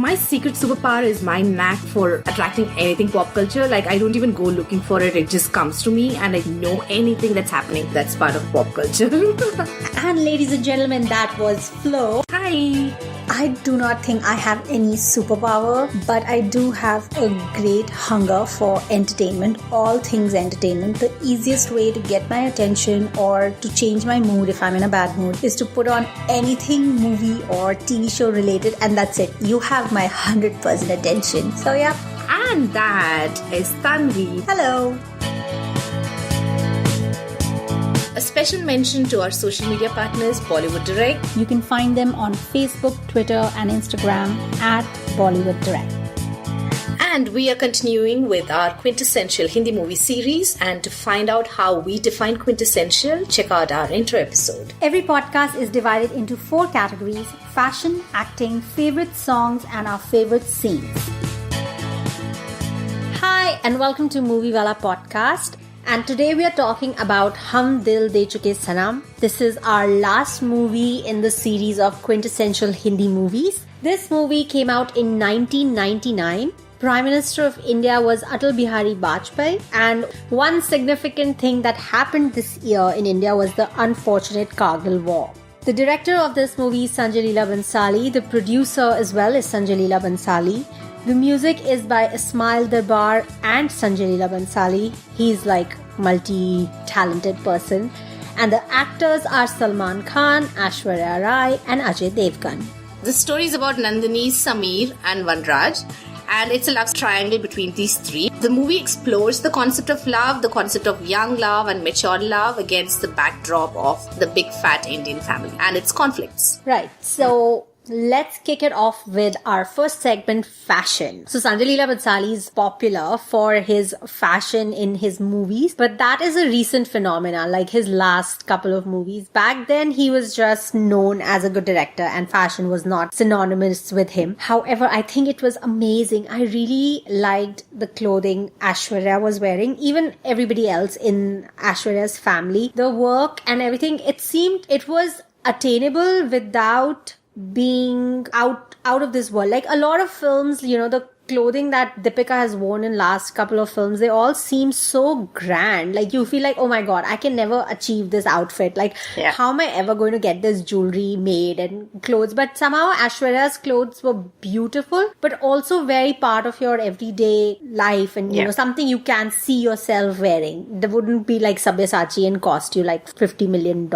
My secret superpower is my knack for attracting anything pop culture. Like, I don't even go looking for it. It just comes to me and I know anything that's happening that's part of pop culture. And ladies and gentlemen, that was Flo. Hi. I do not think I have any superpower, but I do have a great hunger for entertainment, all things entertainment. The easiest way to get my attention or to change my mood if I'm in a bad mood is to put on anything movie or TV show related, and that's it. You have my 100% attention. So yeah. And that is Tanvi. Hello. A special mention to our social media partners, Bollywood Direct. You can find them on Facebook, Twitter, and Instagram at Bollywood Direct. And we are continuing with our Quintessential Hindi movie series. And to find out how we define quintessential, check out our intro episode. Every podcast is divided into 4 categories: fashion, acting, favorite songs, and our favorite scenes. Hi, and welcome to Movie Wala Podcast. And today we are talking about Hum Dil De Chuke Sanam. This is our last movie in the series of quintessential Hindi movies. This movie came out in 1999. Prime Minister of India was Atal Bihari Vajpayee, and one significant thing that happened this year in India was the unfortunate Kargil War. The director of this movie is Sanjay Leela Bhansali. The producer as well is Sanjay Leela Bhansali. The music is by Ismail Darbar and Sanjay Leela Bhansali. He's like multi-talented person. And the actors are Salman Khan, Aishwarya Rai and Ajay Devgan. The story is about Nandini, Sameer and Vanraj. And it's a love triangle between these three. The movie explores the concept of love, the concept of young love and mature love against the backdrop of the big fat Indian family and its conflicts. Right. So let's kick it off with our first segment, fashion. So Sanjay Leela Bhansali is popular for his fashion in his movies, but that is a recent phenomenon, like his last couple of movies. Back then, he was just known as a good director and fashion was not synonymous with him. However, I think it was amazing. I really liked the clothing Aishwarya was wearing, even everybody else in Aishwarya's family. The work and everything, it seemed it was attainable without being out of this world. Like a lot of films, you know, the clothing that Deepika has worn in last couple of films, they all seem so grand. Like you feel like, oh my god, I can never achieve this outfit. Like how am I ever going to get this jewelry made and clothes? But somehow Aishwarya's clothes were beautiful, but also very part of your everyday life and you know, something you can see yourself wearing. They wouldn't be like Sabyasachi and cost you like $50 million.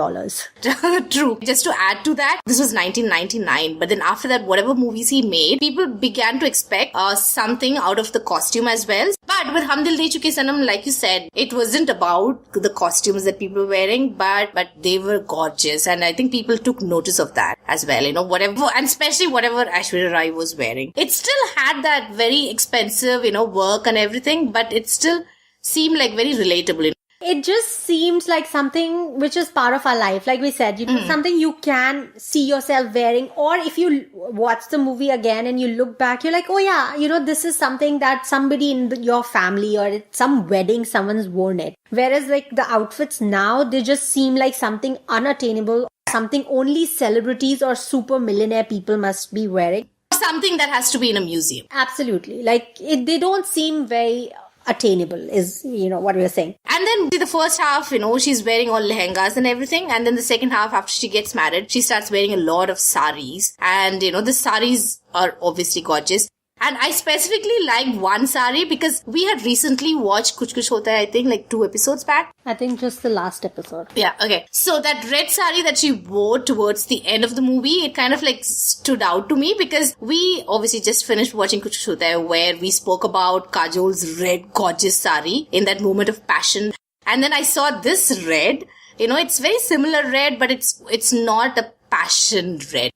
True. Just to add to that, this was 1999, but then after that, whatever movies he made, people began to expect something out of the costume as well. But with Hum Dil De Chuke Sanam, like you said, it wasn't about the costumes that people were wearing, but they were gorgeous. And I think people took notice of that as well, you know, whatever, and especially whatever Aishwarya Rai was wearing. It still had that very expensive, you know, work and everything, but it still seemed like very relatable, you know. It just seems like something which is part of our life. Like we said, you know, something you can see yourself wearing. Or if you watch the movie again and you look back, you're like, oh yeah, you know, this is something that somebody in your family or at some wedding, someone's worn it. Whereas like the outfits now, they just seem like something unattainable, something only celebrities or super millionaire people must be wearing. Something that has to be in a museum. Absolutely. Like they don't seem very attainable is, you know, what we are saying. And then the first half, you know, she's wearing all lehengas and everything. And then the second half, after she gets married, she starts wearing a lot of saris. And, you know, the saris are obviously gorgeous. And I specifically liked one sari because we had recently watched Kuch Kuch Hota Hai, I think, like 2 episodes back. I think just the last episode. Yeah, okay. So that red sari that she wore towards the end of the movie, it kind of like stood out to me because we obviously just finished watching Kuch Kuch Hota Hai where we spoke about Kajol's red gorgeous sari in that moment of passion. And then I saw this red, you know, it's very similar red, but it's not a passion red.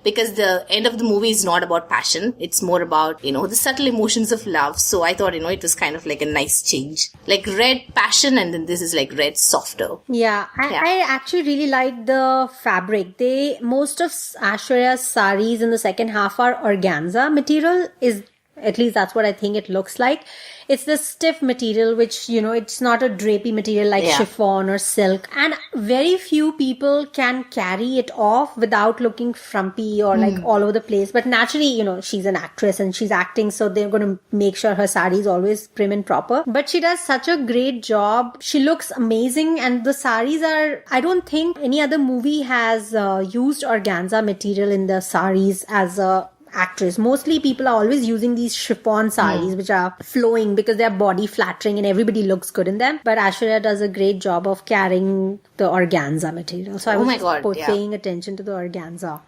Because the end of the movie is not about passion. It's more about, you know, the subtle emotions of love. So I thought, you know, it was kind of like a nice change. Like red passion and then this is like red softer. Yeah. I actually really like the fabric. Most of Aishwarya's saris in the second half are organza material. Is At least that's what I think it looks like. It's the stiff material, which, it's not a drapey material like chiffon or silk. And very few people can carry it off without looking frumpy or like all over the place. But naturally, she's an actress and she's acting, so they're going to make sure her sari is always prim and proper. But she does such a great job. She looks amazing, and the saris I don't think any other movie has used organza material in the saris as a actress. Mostly people are always using these chiffon saris which are flowing because they're body flattering and everybody looks good in them. But Aishwarya does a great job of carrying the organza material. So I was paying attention to the organza.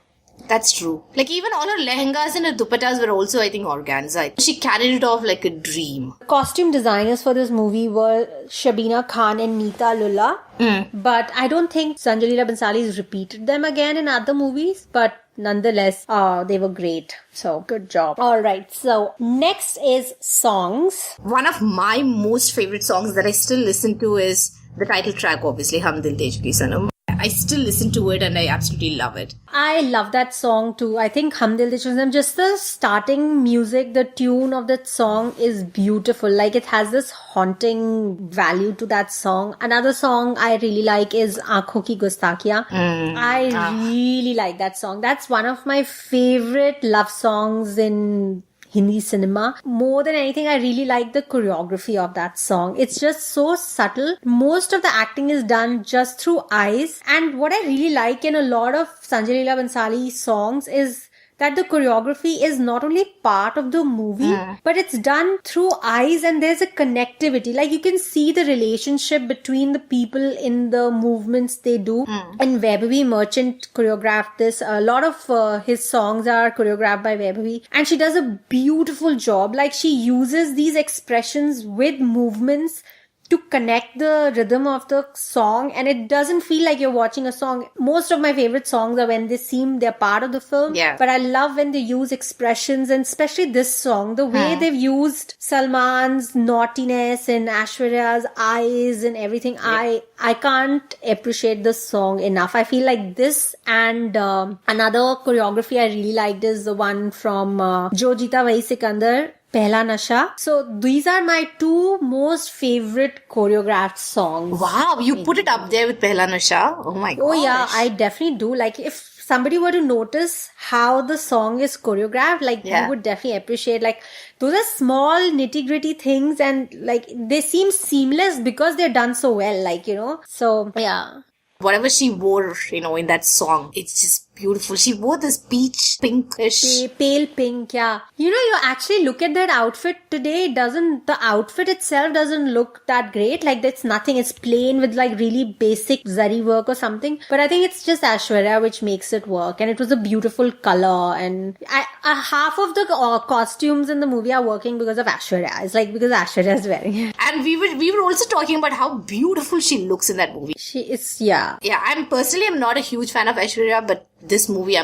That's true. Like even all her lehengas and her dupattas were also, I think, organza. She carried it off like a dream. Costume designers for this movie were Shabina Khan and Neeta Lulla. But I don't think Sanjay Leela Bhansali's repeated them again in other movies. But nonetheless, they were great. So, good job. Alright, so next is songs. One of my most favorite songs that I still listen to is the title track, obviously, Dil De Chuke Sanam. I still listen to it and I absolutely love it. I love that song too. I think Dil De Chuke Sanam, just the starting music, the tune of that song is beautiful. Like it has this haunting value to that song. Another song I really like is Aankhon Ki Gustakiyan. I really like that song. That's one of my favorite love songs in Hindi cinema. More than anything, I really like the choreography of that song. It's just so subtle. Most of the acting is done just through eyes. And what I really like in a lot of Sanjay Leela Bhansali songs is that the choreography is not only part of the movie, but it's done through eyes and there's a connectivity. Like you can see the relationship between the people in the movements they do. And Vaibhavi Merchant choreographed this. A lot of his songs are choreographed by Vaibhavi. And she does a beautiful job. Like she uses these expressions with movements to connect the rhythm of the song, and it doesn't feel like you're watching a song. Most of my favorite songs are when they're part of the film. Yeah. But I love when they use expressions, and especially this song, the way they've used Salman's naughtiness and Aishwarya's eyes and everything. Yeah. I can't appreciate this song enough. I feel like this and another choreography I really liked is the one from Jo Jeeta Wahi Sikandar, Pehla Nasha. So these are my two most favorite choreographed songs. Wow, you put it up there with Pehla Nasha? Oh my god. Oh yeah, I definitely do. Like if somebody were to notice how the song is choreographed, like you would definitely appreciate, like those are small nitty gritty things and like they seem seamless because they're done so well, like, so yeah. Whatever she wore, in that song, it's just beautiful. She wore this peach pinkish. Pale pink, yeah. You actually look at that outfit today, the outfit itself doesn't look that great. Like, it's nothing. It's plain with like really basic zari work or something. But I think it's just Aishwarya which makes it work. And it was a beautiful color. And half of the costumes in the movie are working because of Aishwarya. It's like because Aishwarya is wearing it. And we were also talking about how beautiful she looks in that movie. She is, yeah. Yeah, I'm not a huge fan of Aishwarya, but this movie,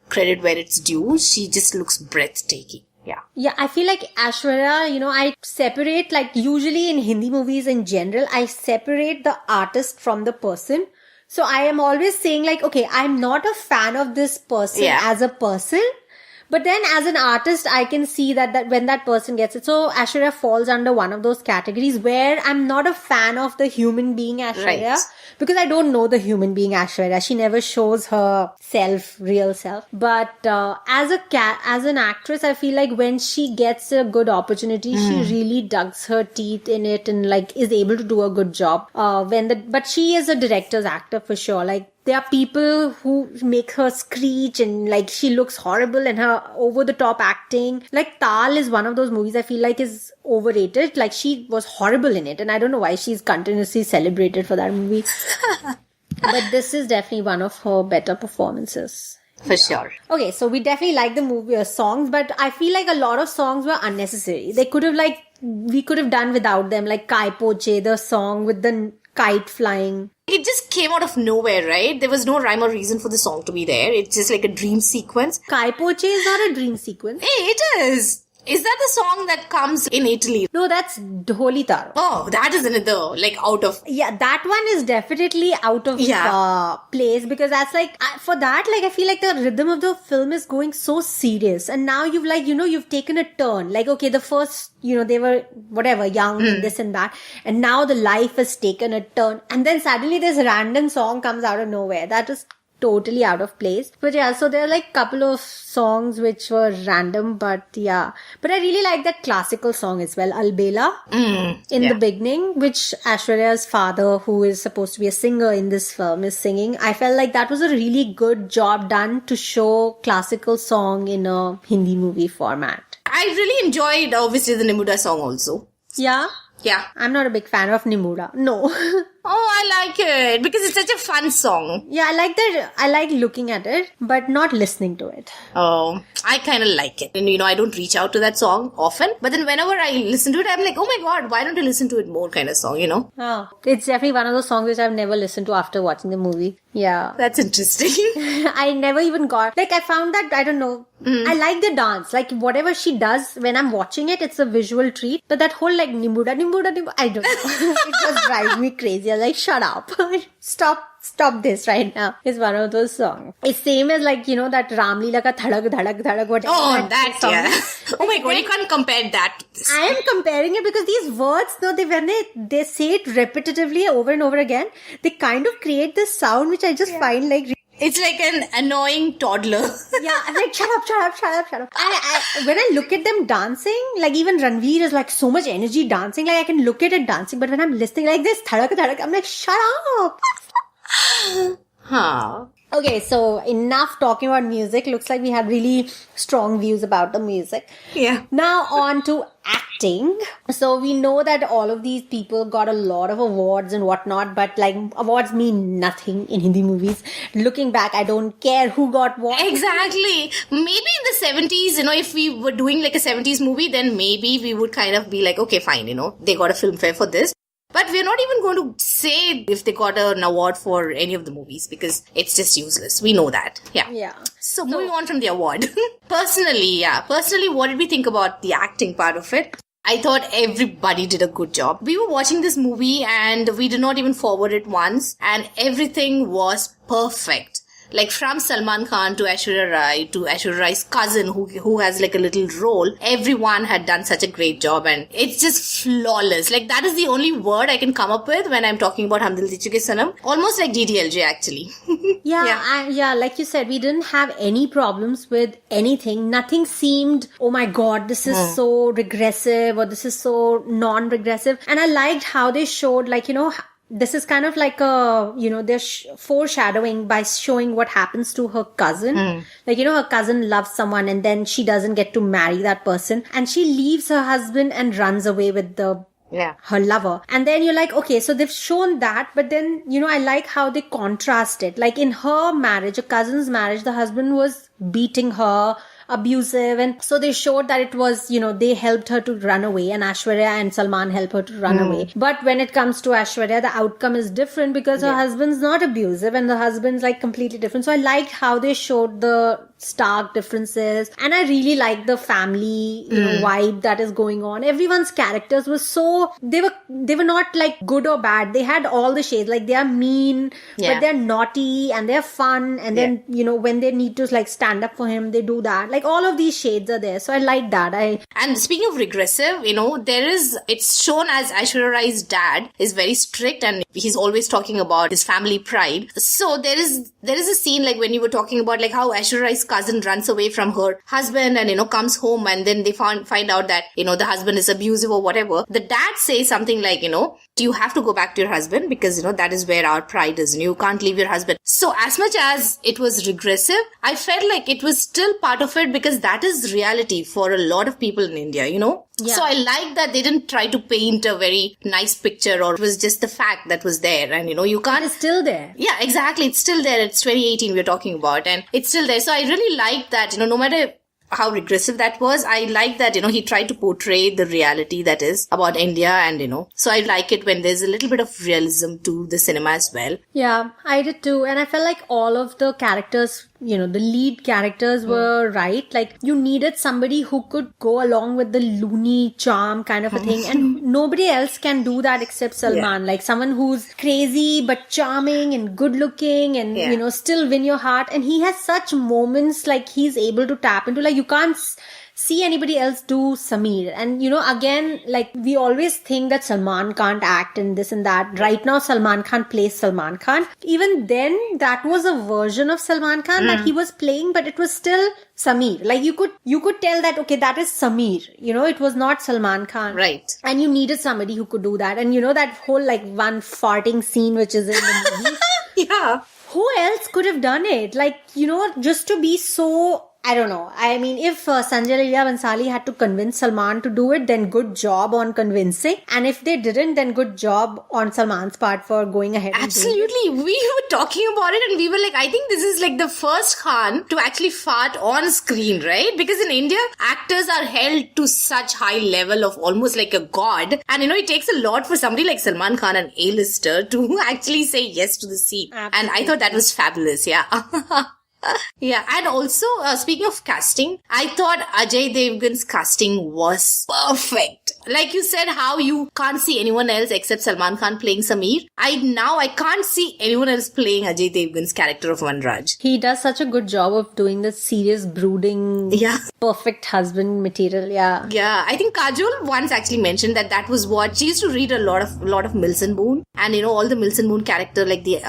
credit where it's due. She just looks breathtaking. Yeah. Yeah, I feel like Aishwarya, I separate, like usually in Hindi movies in general, I separate the artist from the person. So I am always saying like, okay, I'm not a fan of this person as a person. But then as an artist, I can see that when that person gets it. So Aishwarya falls under one of those categories where I'm not a fan of the human being Aishwarya. Right. Because I don't know the human being Aishwarya. She never shows her real self. But as an actress, I feel like when she gets a good opportunity, she really digs her teeth in it and like is able to do a good job. But she is a director's actor for sure. Like, there are people who make her screech and like she looks horrible and her over the top acting. Like Tal is one of those movies I feel like is overrated. Like she was horrible in it and I don't know why she's continuously celebrated for that movie. But this is definitely one of her better performances. For sure. Okay, so we definitely like the movie songs, but I feel like a lot of songs were unnecessary. We could have done without them, like Kai Poche, the song with the kite flying. It just came out of nowhere, right? There was no rhyme or reason for the song to be there. It's just like a dream sequence. Kai Poche is not a dream sequence. Hey, it is. Is that the song that comes in Italy? No, that's Dholi Taro. Oh, that is another, like, out of... Yeah, that one is definitely out of place, because that's like, for that, like, I feel like the rhythm of the film is going so serious. And now you've like, you've taken a turn. Like, okay, the first, they were whatever, young, and this and that. And now the life has taken a turn. And then suddenly this random song comes out of nowhere. That is totally out of place. But yeah, so there are like couple of songs which were random, but yeah. But I really like that classical song as well, Albela, in the beginning, which Aishwarya's father, who is supposed to be a singer in this film, is singing. I felt like that was a really good job done to show classical song in a Hindi movie format. I really enjoyed, obviously, the Nimuda song also. Yeah? Yeah. I'm not a big fan of Nimuda. No. Oh, I like it because it's such a fun song. Yeah, I like that. I like looking at it, but not listening to it. Oh, I kind of like it. And, I don't reach out to that song often. But then whenever I listen to it, I'm like, oh my God, why don't I listen to it more kind of song, Oh, it's definitely one of those songs which I've never listened to after watching the movie. Yeah. That's interesting. I never even got... Like, I found that, I don't know, I like the dance. Like, whatever she does, when I'm watching it, it's a visual treat. But that whole, like, Nimuda, I don't know. It just drives me crazy. I'm like, shut up. Stop this right now. It's one of those songs. It's same as like, that Ramleela ka Dhadak Dhadak Dhadak, whatever. Oh, that song. Yeah. Oh my God, you can't compare that to this. I am comparing it because these words, when they say it repetitively over and over again, they kind of create this sound which I just find like... It's like an annoying toddler. Yeah, I'm like, shut up. When I look at them dancing, like even Ranveer is like so much energy dancing, like I can look at it dancing, but when I'm listening like this, dhadak dhadak, I'm like, shut up. Huh. Okay, so enough talking about music. Looks like we had really strong views about the music. Yeah. Now on to acting. So we know that all of these people got a lot of awards and whatnot, but like awards mean nothing in Hindi movies. Looking back, I don't care who got what. Exactly. Maybe in the 70s, if we were doing like a 70s movie, then maybe we would kind of be like, okay, fine, they got a Filmfare for this. But we're not even going to say if they got an award for any of the movies because it's just useless. We know that. Yeah. Yeah. So moving on from the award. Personally, what did we think about the acting part of it? I thought everybody did a good job. We were watching this movie and we did not even forward it once and everything was perfect. Like from Salman Khan to Aishwarya Rai to Aishwarya Rai's cousin who has like a little role. Everyone had done such a great job and it's just flawless. Like that is the only word I can come up with when I'm talking about Dil De Chuke Sanam. Almost like DDLJ actually. Yeah, like you said, we didn't have any problems with anything. Nothing seemed, oh my God, this is so regressive or this is so non-regressive. And I liked how they showed like, this is kind of like they're foreshadowing by showing what happens to her cousin. Like, her cousin loves someone and then she doesn't get to marry that person. And she leaves her husband and runs away with her lover. And then you're like, okay, so they've shown that. But then, I like how they contrast it. Like in her marriage, a cousin's marriage, the husband was beating her, abusive, and so they showed that it was, they helped her to run away and Aishwarya and Salman help her to run away. But when it comes to Aishwarya, the outcome is different because her husband's not abusive and the husband's like completely different. So I liked how they showed the stark differences and I really liked the family vibe that is going on. Everyone's characters were so, they were not like good or bad. They had all the shades. Like they are mean, but they're naughty and they're fun, and then when they need to like stand up for him, they do that. Like all of these shades are there. So I like that. And speaking of regressive, it's shown as Aishwarya Rai's dad is very strict and he's always talking about his family pride. So there is a scene like when you were talking about like how Aishwarya Rai's cousin runs away from her husband and, comes home and then they find out that, the husband is abusive or whatever. The dad says something like, you have to go back to your husband because, that is where our pride is and you can't leave your husband. So as much as it was regressive, I felt like it was still part of it because that is reality for a lot of people in India, So I like that they didn't try to paint a very nice picture or it was just the fact that was there and, you can't... It's still there. Yeah, exactly. It's still there. It's 2018 we're talking about and it's still there. So I really like that, no matter how regressive that was, I like that, he tried to portray the reality that is about India and, so I like it when there's a little bit of realism to the cinema as well. Yeah, I did too. And I felt like all of the characters the lead characters were right. Like, you needed somebody who could go along with the loony charm kind of a thing. And nobody else can do that except Salman. Like, someone who's crazy but charming and good looking and, still win your heart. And he has such moments like he's able to tap into. Like, you can't see anybody else do Sameer. And, again, like, we always think that Salman can't act and this and that. Right now, Salman Khan plays Salman Khan. Even then, that was a version of Salman Khan that he was playing, but it was still Sameer. Like, you could tell that, okay, that is Sameer. It was not Salman Khan. Right. And you needed somebody who could do that. And that whole, like, one farting scene which is in the movie. Yeah. Who else could have done it? Like, just to be so... I don't know. I mean, if Sanjay Leela Bhansali had to convince Salman to do it, then good job on convincing. And if they didn't, then good job on Salman's part for going ahead. Absolutely. We were talking about it and we were like, I think this is like the first Khan to actually fart on screen, right? Because in India, actors are held to such high level of almost like a god. And it takes a lot for somebody like Salman Khan, an A-lister, to actually say yes to the scene. Absolutely. And I thought that was fabulous. Yeah. Yeah, and also, speaking of casting, I thought Ajay Devgan's casting was perfect. Like you said, how you can't see anyone else except Salman Khan playing Sameer. I can't see anyone else playing Ajay Devgan's character of Vanraj. He does such a good job of doing the serious, brooding, perfect husband material. Yeah. Yeah, I think Kajol once actually mentioned that was what she used to read a lot of Milson Boone, and all the Milson Boone character, like the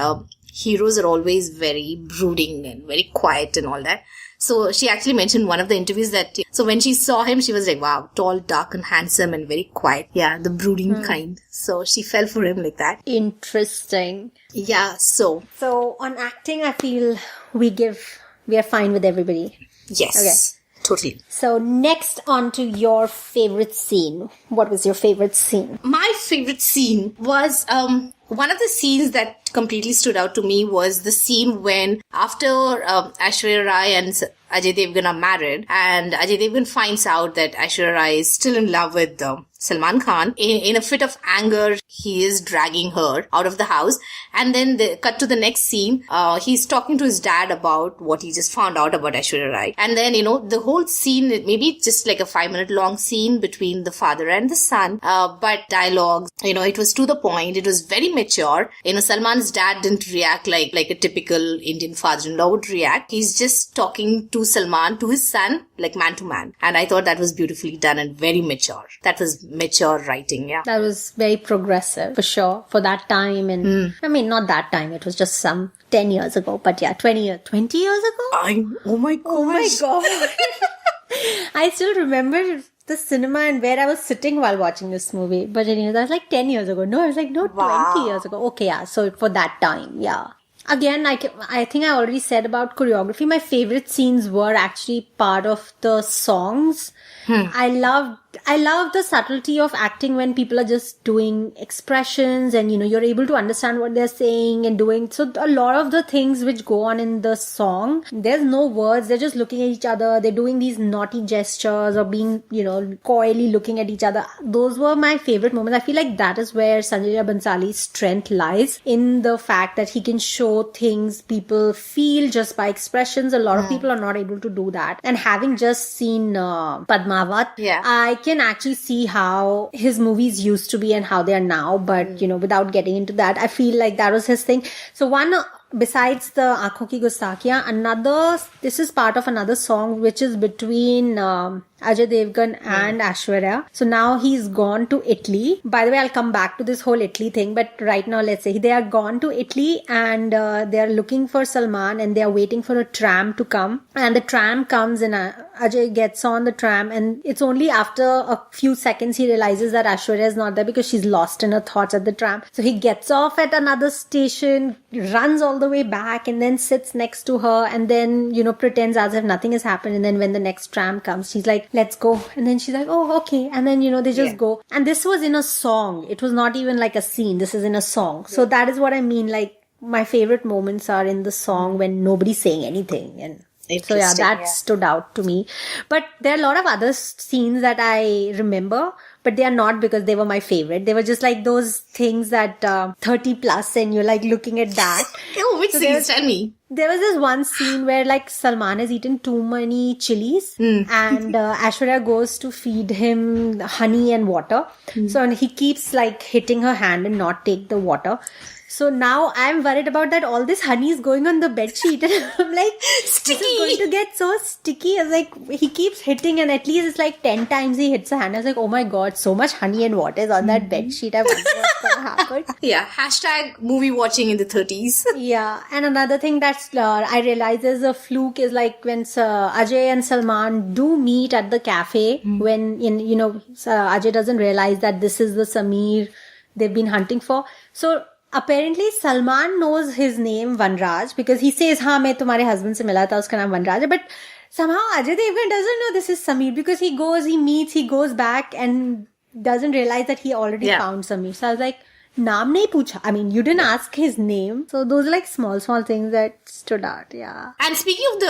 heroes are always very brooding and very quiet and all that. So she actually mentioned one of the interviews that, so when she saw him, she was like, wow, tall, dark and handsome and very quiet. Yeah, the brooding kind. So she fell for him like that. Interesting. Yeah, so on acting, I feel we are fine with everybody. Yes. Okay. Totally. So next on to your favorite scene. What was your favorite scene? My favorite scene was, one of the scenes that completely stood out to me was the scene when after Aishwarya Rai and Ajay Devgan are married and Ajay Devgan finds out that Aishwarya Rai is still in love with Salman Khan. In a fit of anger, he is dragging her out of the house. And then they cut to the next scene. He's talking to his dad about what he just found out about Aishwarya Rai. And then, the whole scene, maybe just like a 5-minute long scene between the father and the son. But dialogues, it was to the point. It was very mature. Salman's dad didn't react like a typical Indian father-in-law would react. He's just talking to Salman, to his son, like man to man. And I thought that was beautifully done and very mature. That was mature writing, yeah. That was very progressive, for sure, for that time. And I mean, not that time. It was just some 10 years ago. But yeah, 20 years ago? Oh my gosh. Oh my God. I still remember the cinema and where I was sitting while watching this movie. But anyways, that was like 10 years ago. No, I was like, no, wow. 20 years ago. Okay, yeah. So for that time, yeah. Again, I think I already said about choreography. My favorite scenes were actually part of the songs. I love the subtlety of acting when people are just doing expressions and, you're able to understand what they're saying and doing. So a lot of the things which go on in the song, there's no words. They're just looking at each other. They're doing these naughty gestures or being, coyly looking at each other. Those were my favorite moments. I feel like that is where Sanjay Leela Bhansali's strength lies, in the fact that he can show things people feel just by expressions. A lot of people are not able to do that. And having just seen Padmavat, I can actually see how his movies used to be and how they are now. But, without getting into that, I feel like that was his thing. So besides the Aankhon Ki Gustakiyan, this is part of another song which is between Ajay Devgan and Aishwarya. So now he's gone to Italy. By the way, I'll come back to this whole Italy thing, but right now let's say they are gone to Italy and they are looking for Salman and they are waiting for a tram to come. And the tram comes and Ajay gets on the tram, and it's only after a few seconds he realizes that Aishwarya is not there because she's lost in her thoughts at the tram. So he gets off at another station, runs all the way back and then sits next to her and then, pretends as if nothing has happened. And then when the next tram comes, she's like, let's go. And then she's like, oh, okay. And then, they just go. And this was in a song. It was not even like a scene. This is in a song. So that is what I mean. Like, my favorite moments are in the song when nobody's saying anything. And so yeah, that stood out to me. But there are a lot of other scenes that I remember, but they are not because they were my favorite. They were just like those things that 30 plus and you're like looking at that. Oh, which scenes? Tell me. There was this one scene where like Salman has eaten too many chilies and Aishwarya goes to feed him honey and water. So he keeps like hitting her hand and not take the water. So now I'm worried about that all this honey is going on the bedsheet and I'm like, Sticky. this is going to get so sticky. I was like, he keeps hitting and at least it's like 10 times he hits her hand. I was like, oh my god, so much honey and water is on that bedsheet. I wonder what's going to happen. Yeah, hashtag movie watching in the 30s. Yeah, and another thing that's I realize is a fluke is like when Ajay and Salman do meet at the cafe when Ajay doesn't realize that this is the Sameer they've been hunting for. So apparently Salman knows his name Vanraj because he says, "हाँ मैं तुम्हारे husband से मिला था उसका नाम Vanraj है," but somehow Ajay Devgan doesn't know this is Sameer because he goes back and doesn't realize that he already found Sameer. So I was like, naam nahi pucha. I mean, you didn't ask his name. So those are like small things that stood out. Yeah. And speaking of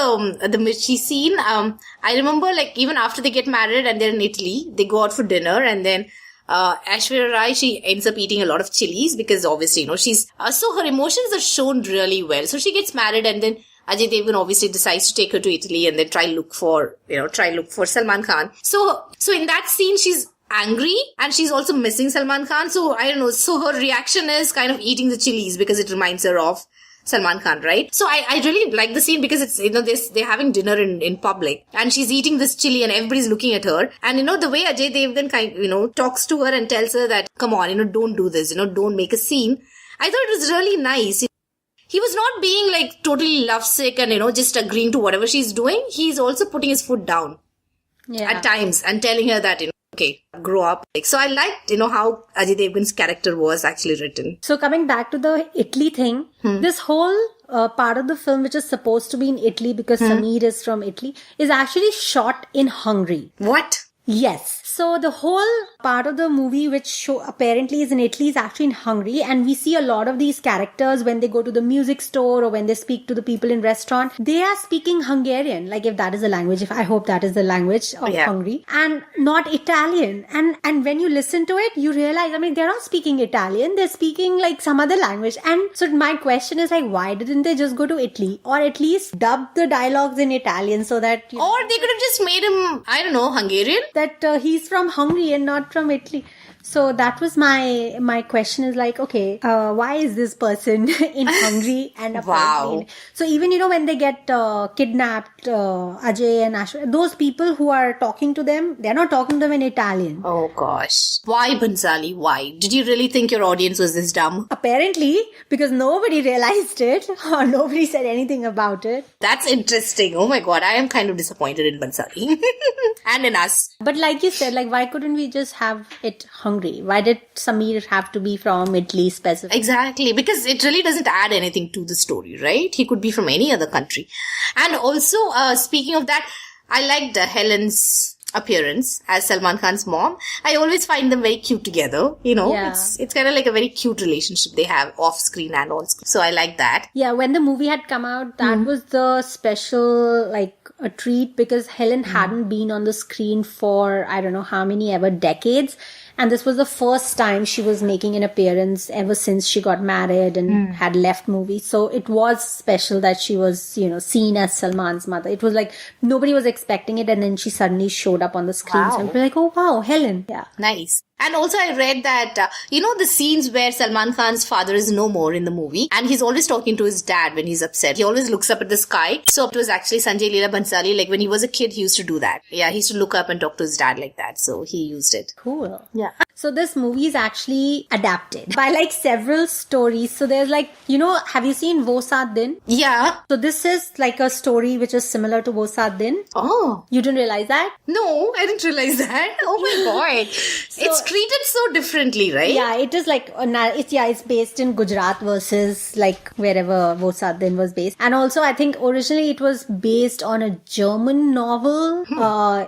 the Mirchi scene, I remember like even after they get married and they're in Italy, they go out for dinner and then Aishwarya Rai, she ends up eating a lot of chilies because obviously, she's, so her emotions are shown really well. So she gets married and then Ajay Devgan obviously decides to take her to Italy and then try look for Salman Khan. So in that scene, she's angry and she's also missing Salman Khan. So I don't know. So her reaction is kind of eating the chilies because it reminds her of Salman Khan, right? So I really like the scene because it's, they're having dinner in public and she's eating this chili and everybody's looking at her. And the way Ajay Devgan talks to her and tells her that, come on, don't do this, don't make a scene. I thought it was really nice. He was not being like totally lovesick and, just agreeing to whatever she's doing. He's also putting his foot down at times and telling her that, okay, grow up. So I liked, how Ajay Devgan's character was actually written. So coming back to the Italy thing, this whole part of the film, which is supposed to be in Italy because Sameer is from Italy, is actually shot in Hungary. What? Yes. So the whole part of the movie which apparently is in Italy is actually in Hungary, and we see a lot of these characters when they go to the music store or when they speak to the people in restaurant, they are speaking Hungarian, like if that is the language, if I hope that is the language of Hungary, and not Italian. And when you listen to it, you realize, they're not speaking Italian, they're speaking like some other language. And so my question is like, why didn't they just go to Italy or at least dub the dialogues in Italian so that... Or they could have just made him, I don't know, Hungarian? That he's from Hungary and not from Italy. So that was my question is like, okay, why is this person in Hungary and apparently so even, when they get kidnapped, Ajay and Ashwin, those people who are talking to them, they're not talking to them in Italian. Oh gosh. Why, Bhansali? Why? Did you really think your audience was this dumb? Apparently, because nobody realized it or nobody said anything about it. That's interesting. Oh my god, I am kind of disappointed in Bhansali. And in us. But like you said, like why couldn't we just have it Hungary? Why did Sameer have to be from Italy specifically? Exactly, because it really doesn't add anything to the story, right? He could be from any other country. And also, speaking of that, I liked Helen's appearance as Salman Khan's mom. I always find them very cute together. It's kind of like a very cute relationship they have off screen and on screen. So I like that. Yeah, when the movie had come out, that was the special, like, a treat because Helen hadn't been on the screen for I don't know how many ever decades. And this was the first time she was making an appearance ever since she got married and had left movies. So it was special that she was, seen as Salman's mother. It was like nobody was expecting it. And then she suddenly showed up on the screen. Wow. So I'm like, oh, wow, Helen. Yeah. Nice. And also I read that, the scenes where Salman Khan's father is no more in the movie and he's always talking to his dad when he's upset. He always looks up at the sky. So it was actually Sanjay Leela Bhansali, like when he was a kid, he used to do that. Yeah, he used to look up and talk to his dad like that. So he used it. Cool. Yeah. So this movie is actually adapted by like several stories. So there's like, have you seen Wo Saat Din? Yeah. So this is like a story which is similar to Wo Saat Din. Oh. You didn't realize that? No, I didn't realize that. Oh my god. It's treated so differently, right? Yeah, it is like, it's based in Gujarat versus like wherever Wo Saat Din was based. And also I think originally it was based on a German novel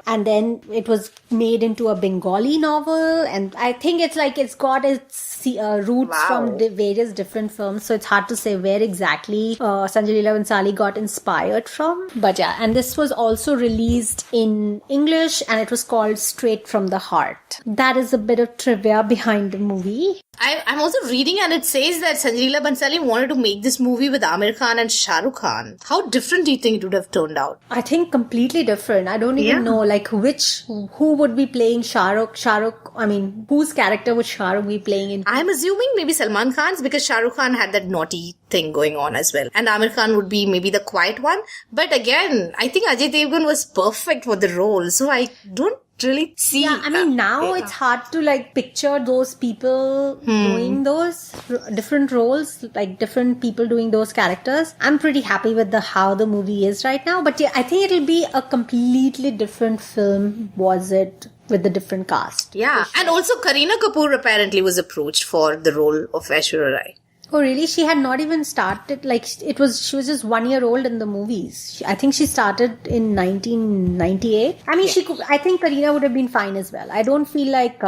and then it was made into a Bengali novel and I think it's got its roots from the various different films, so it's hard to say where exactly Sanjay Leela Bhansali got inspired from. But yeah, and this was also released in English, and it was called Straight from the Heart. That is a bit of trivia behind the movie. I'm also reading, and it says that Sanjay Leela Bhansali wanted to make this movie with Amir Khan and Shah Rukh Khan. How different do you think it would have turned out? I think completely different. I don't even know who would be playing Shah Rukh. I mean, whose character would Shah Rukh be playing in? I'm assuming maybe Salman Khan's, because Shah Rukh Khan had that naughty thing going on as well. And Amir Khan would be maybe the quiet one. But again, I think Ajay Devgan was perfect for the role. So I don't really see. Yeah, I mean, now it's hard to picture those people doing those different roles, different people doing those characters. I'm pretty happy with how the movie is right now. But yeah, I think it'll be a completely different film, was it, with the different cast. Yeah, sure. And also Kareena Kapoor apparently was approached for the role of Aishwarya Rai. Oh, really? She had not even started, she was just 1 year old in the movies. I think she started in 1998. I mean, I think Kareena would have been fine as well. I don't feel like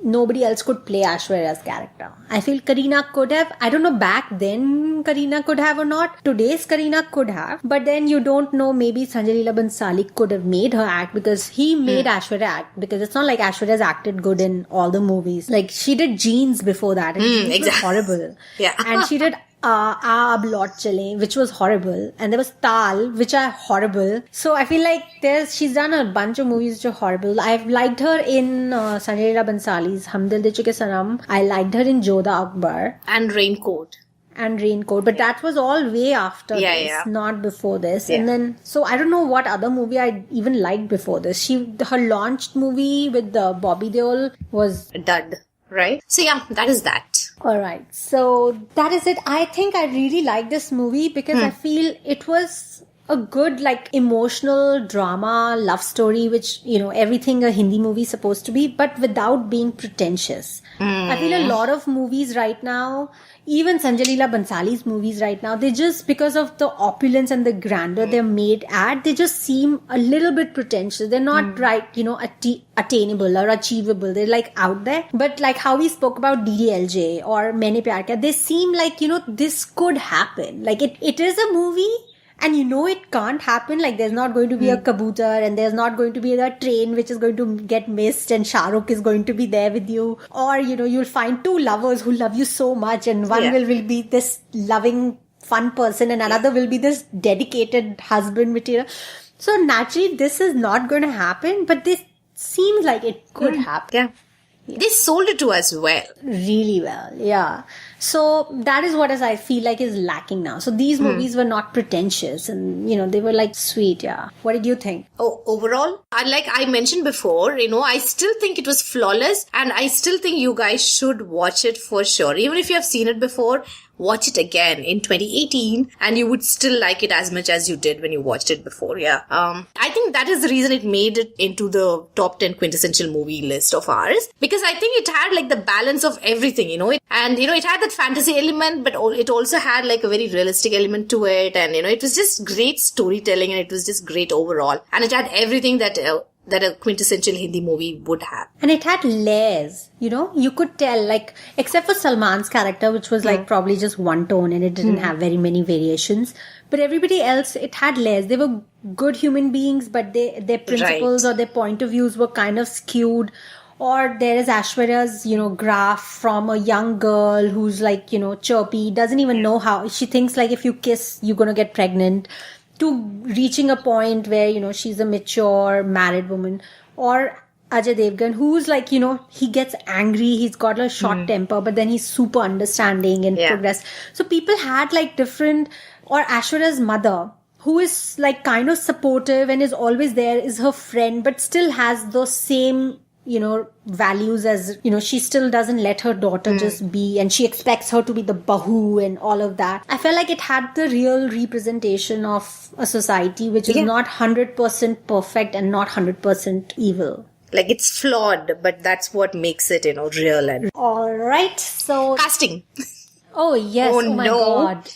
nobody else could play Aishwarya's character. I feel Kareena could have. I don't know back then Kareena could have or not. Today's Kareena could have. But then you don't know, maybe Sanjay Leela Bhansali could have made her act, because he made Aishwarya act. Because it's not like Aishwarya's acted good in all the movies. She did Jeans before that, and Jeans was horrible. Yeah. And she did Ab Lot Chale, which was horrible. And there was Tal, which are horrible. So I feel like she's done a bunch of movies which are horrible. I've liked her in Sanjay Leela Bhansali's Dil De Chuke Sanam. I liked her in Jodha Akbar. And Raincoat. But that was all way after this, not before this. And then, so I don't know what other movie I even liked before this. Her launched movie with Bobby Deol was a dud, right? So yeah, that is that. Alright, so that is it. I think I really like this movie because I feel it was a good, emotional drama, love story, which, everything a Hindi movie is supposed to be, but without being pretentious. I feel a lot of movies right now, even Sanjay Leela Bhansali's movies right now, they just, because of the opulence and the grandeur they're made at, they just seem a little bit pretentious. They're not attainable or achievable. They're out there. But how we spoke about DDLJ or Maine Pyar Kiya, they seem this could happen. It is a movie. And it can't happen. There's not going to be a kabutar, and there's not going to be a train which is going to get missed, and Shah Rukh is going to be there with you. Or, you'll find two lovers who love you so much, and one will be this loving, fun person, and another will be this dedicated husband material. So naturally, this is not going to happen, but this seems like it could happen. Yeah. They sold it to us well. Really well, yeah. So that is what I feel like is lacking now. So these movies were not pretentious, and they were sweet, yeah. What did you think? Oh, overall, like I mentioned before, I still think it was flawless, and I still think you guys should watch it for sure. Even if you have seen it before, watch it again in 2018 and you would still like it as much as you did when you watched it before. Yeah. I think that is the reason it made it into the top 10 quintessential movie list of ours, because I think it had the balance of everything, it had that fantasy element, but it also had a very realistic element to it, and it was just great storytelling, and it was just great overall, and it had everything that a quintessential Hindi movie would have. And it had layers, you could tell, except for Salman's character, which was probably just one tone and it didn't have very many variations. But everybody else, it had layers. They were good human beings, but their principles or their point of views were kind of skewed. Or there is Aishwarya's, graph from a young girl who's chirpy, doesn't even know how, she thinks if you kiss, you're gonna get pregnant, to reaching a point where, she's a mature, married woman. Or Ajay Devgan, who's he gets angry, he's got a short temper, but then he's super understanding and progress. So people had different, or Aishwarya's mother, who is kind of supportive and is always there, is her friend, but still has those same, values as, she still doesn't let her daughter just be, and she expects her to be the bahu and all of that. I felt like it had the real representation of a society which is not 100% perfect and not 100% evil. It's flawed, but that's what makes it, real. And alright, so... Casting. Oh, yes. Oh my God.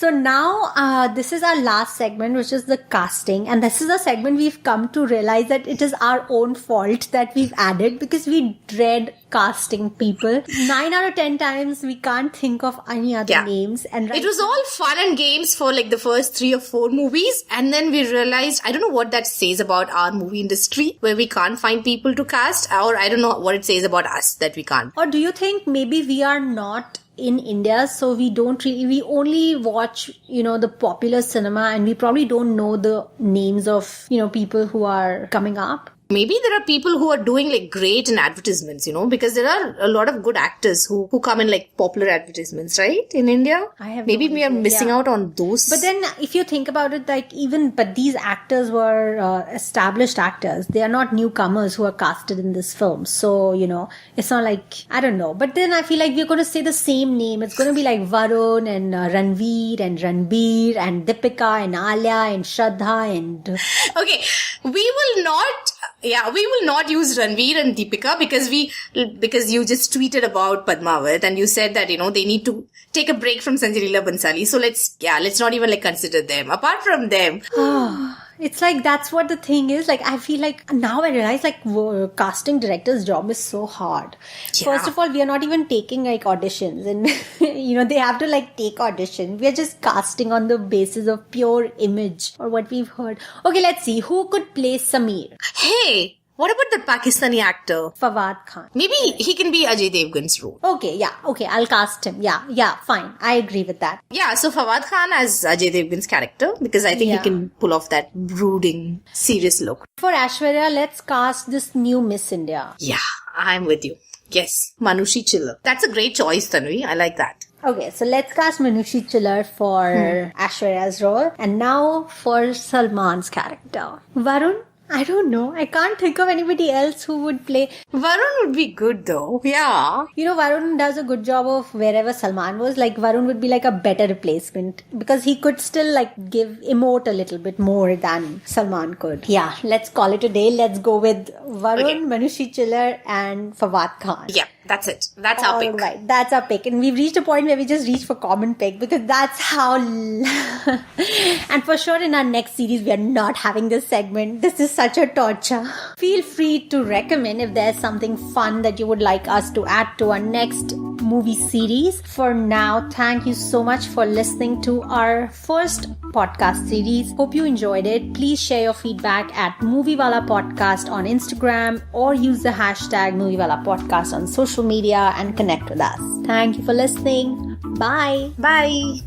So now this is our last segment, which is the casting. And this is a segment we've come to realize that it is our own fault that we've added because we dread casting people. 9 out of 10 times we can't think of any other names. And it was all fun and games for like the first 3 or 4 movies. And then we realized, I don't know what that says about our movie industry where we can't find people to cast, or I don't know what it says about us that we can't. Or do you think maybe we are not in India, so we only watch, the popular cinema, and we probably don't know the names of, people who are coming up? Maybe there are people who are doing like great in advertisements, because there are a lot of good actors who come in like popular advertisements, right? In India. Maybe we are missing out on those. But then if you think about it, but these actors were established actors. They are not newcomers who are casted in this film. So, it's not like, I don't know. But then I feel like we're going to say the same name. It's going to be like Varun and Ranveer and Ranbir and Deepika and Alia and Shraddha and... Okay, we will not use Ranveer and Deepika because you just tweeted about Padmavat and you said that, they need to take a break from Sanjay Leela Bhansali. So let's not even like consider them. Apart from them. It's like, that's what the thing is. Like, I feel like now I realize like casting director's job is so hard. Yeah. First of all, we are not even taking like auditions and, they have to like take audition. We are just casting on the basis of pure image or what we've heard. Okay, let's see. Who could play Samir? Hey! What about the Pakistani actor? Fawad Khan. Maybe he can be Ajay Devgan's role. Okay, I'll cast him. Yeah, fine. I agree with that. Yeah, so Fawad Khan as Ajay Devgan's character because I think he can pull off that brooding, serious look. For Aishwarya, let's cast this new Miss India. Yeah, I'm with you. Yes, Manushi Chiller. That's a great choice, Tanvi. I like that. Okay, so let's cast Manushi Chiller for Aishwarya's role. And now for Salman's character. Varun? I don't know. I can't think of anybody else who would play. Varun would be good though. Yeah. Varun does a good job of wherever Salman was. Like, Varun would be like a better replacement because he could still like emote a little bit more than Salman could. Yeah, let's call it a day. Let's go with Varun, Manushi Chiller and Fawad Khan. Yeah, that's it. That's our pick. Right, that's our pick. And we've reached a point where we just reach for common pick because that's how... And for sure in our next series, we are not having this segment. This is such a torture. Feel free to recommend if there's something fun that you would like us to add to our next movie series. For now, thank you so much for listening to our first podcast series. Hope you enjoyed it. Please share your feedback at Moviewala Podcast on Instagram or use the hashtag Moviewala Podcast on social media and connect with us. Thank you for listening. Bye. Bye.